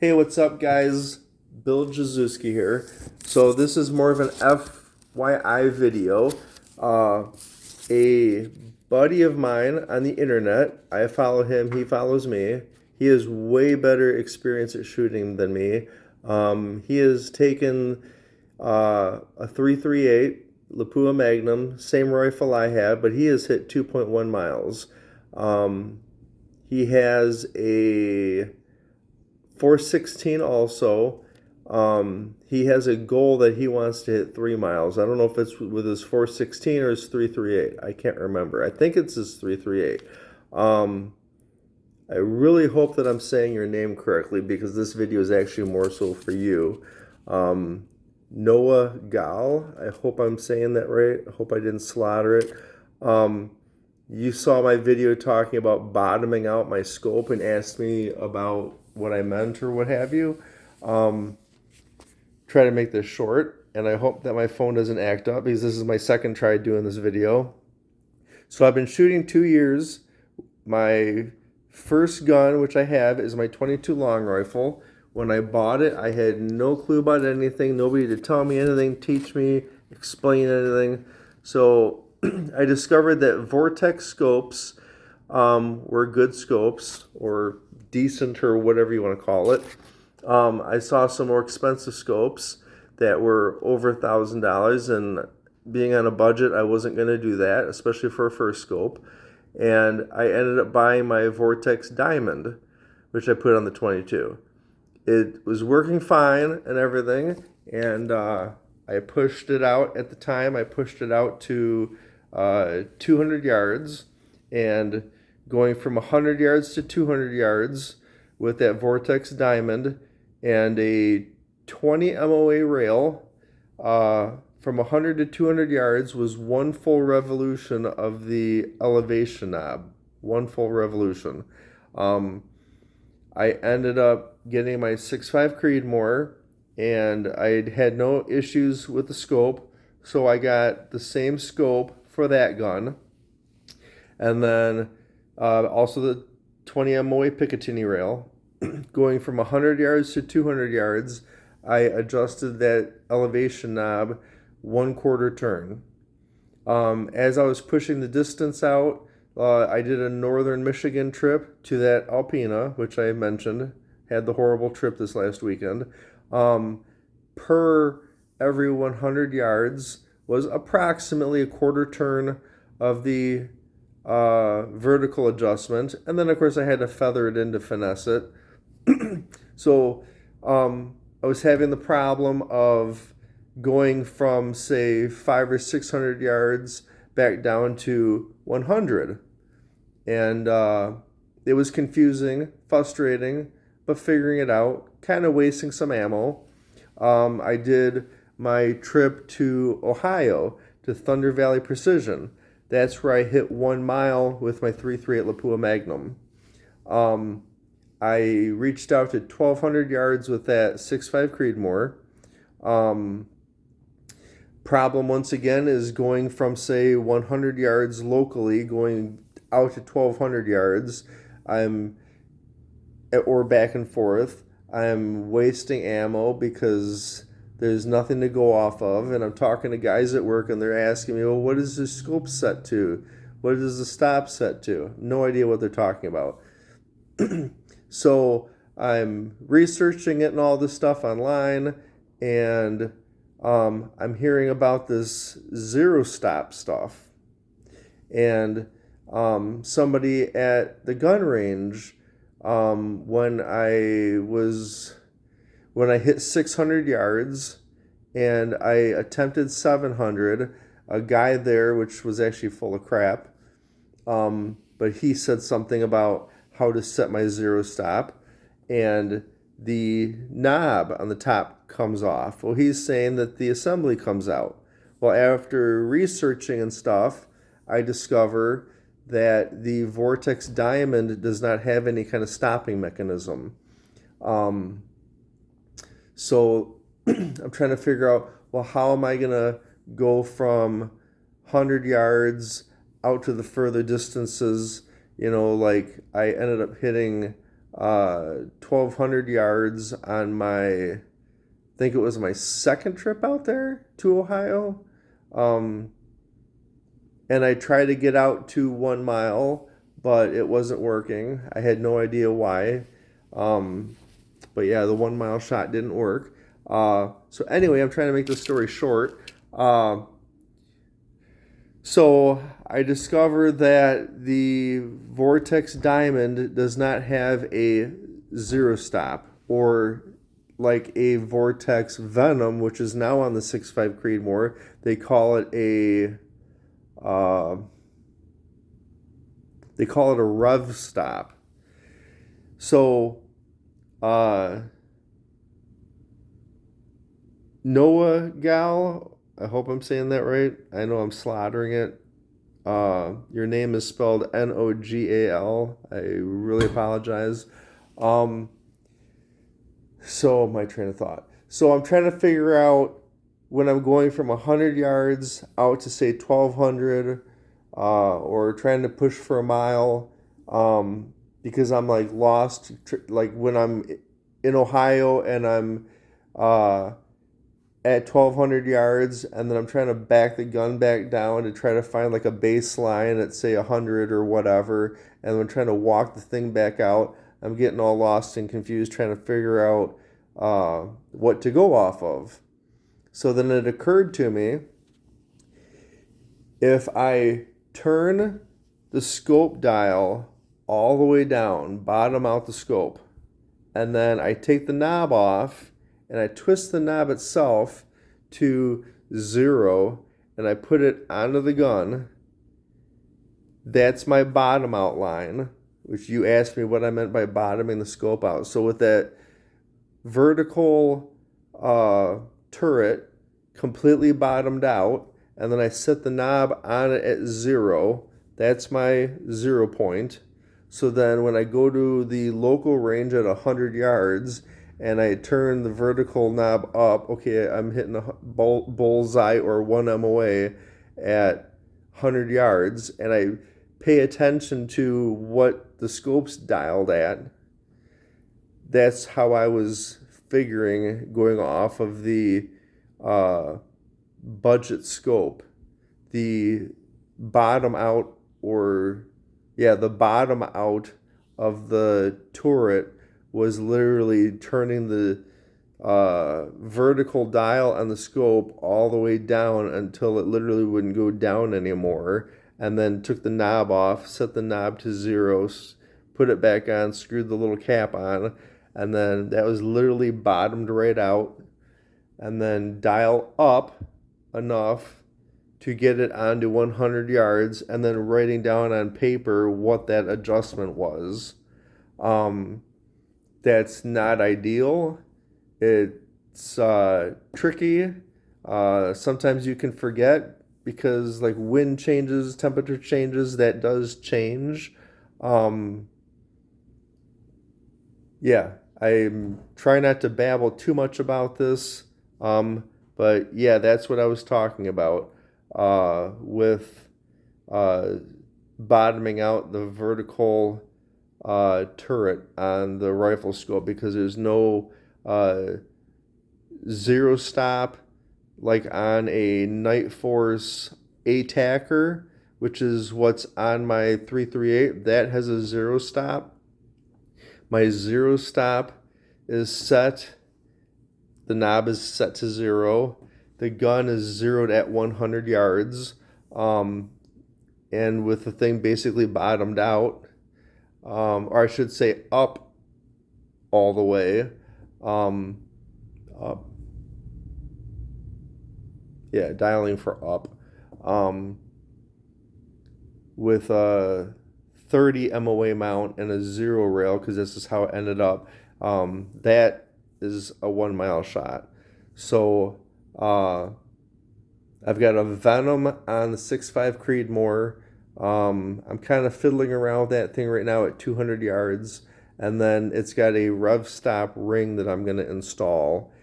Hey, what's up, guys? Bill Jazuski here. So this is more of an FYI video. A buddy of mine on the internet, I follow him, he follows me. He has way better experience at shooting than me. He has taken a 338 Lapua Magnum, same rifle I have, but he has hit 2.1 miles. He has a 416 also. He has a goal that he wants to hit 3 miles. I don't know if it's with his 416 or his 338. I can't remember. I think it's his 338. I really hope that I'm saying your name correctly because this video is actually more so for you. Noah Gal. I hope I'm saying that right. I hope I didn't slaughter it. You saw my video talking about bottoming out my scope and asked me about what I meant or what have you. Try to make this short, and I hope that my phone doesn't act up because this is my second try doing this video. So I've been shooting 2 years. My first gun, which I have, is my 22 long rifle. When I bought it, I had no clue about anything, nobody to tell me anything, teach me, explain anything. So I discovered that Vortex scopes were good scopes, or decent, or whatever you want to call it. I saw some more expensive scopes that were over $1,000, and being on a budget, I wasn't going to do that, especially for a first scope. And I ended up buying my Vortex Diamond, which I put on the 22. It was working fine and everything, and I pushed it out at the time. I pushed it out to 200 yards, and going from 100 yards to 200 yards with that Vortex Diamond and a 20 MOA rail from 100 to 200 yards was one full revolution of the elevation knob. One full revolution. I ended up getting my 6.5 Creedmoor, and I had no issues with the scope, so I got the same scope for that gun. And then also the 20 MOA Picatinny rail. Going from 100 yards to 200 yards, I adjusted that elevation knob 1/4 turn. As I was pushing the distance out, I did a northern Michigan trip to that Alpina, which I mentioned, had the horrible trip this last weekend. Per every 100 yards was approximately a 1/4 turn of the vertical adjustment. And then, of course, I had to feather it in to finesse it. So I was having the problem of going from, say, 500 or 600 yards back down to 100. And it was confusing, frustrating, but figuring it out, kind of wasting some ammo. I did my trip to Ohio to Thunder Valley Precision. That's where I hit 1 mile with my 338 Lapua Magnum. I reached out to 1,200 yards with that 6.5 Creedmoor. Problem once again is going from, say, 100 yards locally, going out to 1,200 yards. Or back and forth. I'm wasting ammo because there's nothing to go off of, and I'm talking to guys at work, and they're asking me, well, what is the scope set to? What is the stop set to? No idea what they're talking about. So I'm researching it and all this stuff online, and I'm hearing about this zero stop stuff. And somebody at the gun range, when I hit 600 yards and I attempted 700, a guy there, which was actually full of crap, but he said something about how to set my zero stop, and the knob on the top comes off. Well, he's saying that the assembly comes out. Well, after researching and stuff, I discover that the Vortex Diamond does not have any kind of stopping mechanism. So I'm trying to figure out, well, how am I going to go from 100 yards out to the further distances? Like I ended up hitting 1,200 yards on I think it was my second trip out there to Ohio. Um, and I tried to get out to 1 mile, but it wasn't working. I had no idea why. Um, but yeah, the 1 mile shot didn't work. So anyway, I'm trying to make this story short. So I discovered that the Vortex Diamond does not have a zero stop, or like a Vortex Venom, which is now on the 6.5 Creedmoor. They call it a uh, rev stop. So Noah Gal, I hope I'm saying that right. I know I'm slaughtering it. Your name is spelled Nogal. I really apologize. So my train of thought. So I'm trying to figure out when I'm going from 100 yards out to say 1,200, or trying to push for a mile, because I'm like lost. Like when I'm in Ohio and I'm at 1,200 yards, and then I'm trying to back the gun back down to try to find like a baseline at say 100 or whatever, and I'm trying to walk the thing back out. I'm getting all lost and confused trying to figure out what to go off of. So then it occurred to me, if I turn the scope dial all the way down, bottom out the scope, and then I take the knob off and I twist the knob itself to 0 and I put it onto the gun, that's my bottom out line, which you asked me what I meant by bottoming the scope out. So with that vertical turret completely bottomed out, and then I set the knob on it at 0, that's my 0 point. So then when I go to the local range at 100 yards and I turn the vertical knob up, okay, I'm hitting a bullseye or 1 MOA at 100 yards, and I pay attention to what the scope's dialed at. That's how I was figuring, going off of the budget scope. The bottom out, the bottom out of the turret was literally turning the vertical dial on the scope all the way down until it literally wouldn't go down anymore, and then took the knob off, set the knob to 0, put it back on, screwed the little cap on, and then that was literally bottomed right out, and then dial up enough to get it onto 100 yards, and then writing down on paper what that adjustment was. That's not ideal. It's tricky. Sometimes you can forget because like wind changes, temperature changes, that does change. Yeah, I try not to babble too much about this. But yeah, that's what I was talking about with bottoming out the vertical turret on the rifle scope, because there's no zero stop like on a Night Force ATACR, which is what's on my 338. That has a zero stop. My zero stop is set. The knob is set to 0. The gun is zeroed at 100 yards. And with the thing basically bottomed out, or I should say up all the way. Up. Yeah, dialing for up. With a 30 MOA mount and a 0 rail, because this is how it ended up. That is a 1 mile shot. So I've got a Venom on the 6.5 Creedmoor. I'm kind of fiddling around with that thing right now at 200 yards, and then it's got a rev stop ring that I'm going to install.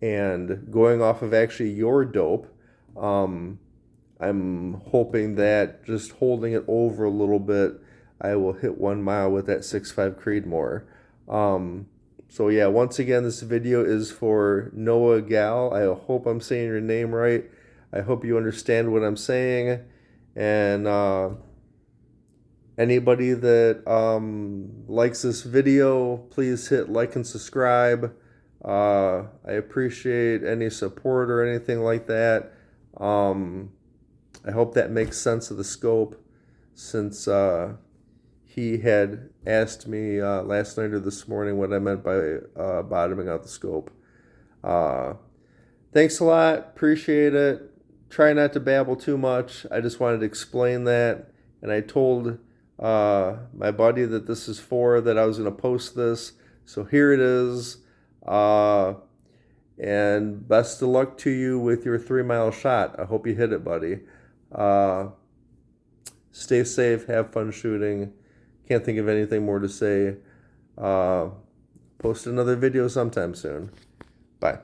And going off of actually your dope, I'm hoping that just holding it over a little bit, I will hit 1 mile with that 6.5 Creedmoor. So yeah, once again, this video is for Noah Gal. I hope I'm saying your name right. I hope you understand what I'm saying. And anybody that likes this video, please hit like and subscribe. I appreciate any support or anything like that. I hope that makes sense of the scope, since he had asked me last night or this morning what I meant by bottoming out the scope. Thanks a lot. Appreciate it. Try not to babble too much. I just wanted to explain that. And I told my buddy that this is that I was going to post this. So here it is. And best of luck to you with your 3-mile shot. I hope you hit it, buddy. Stay safe. Have fun shooting. Can't think of anything more to say. Post another video sometime soon. Bye.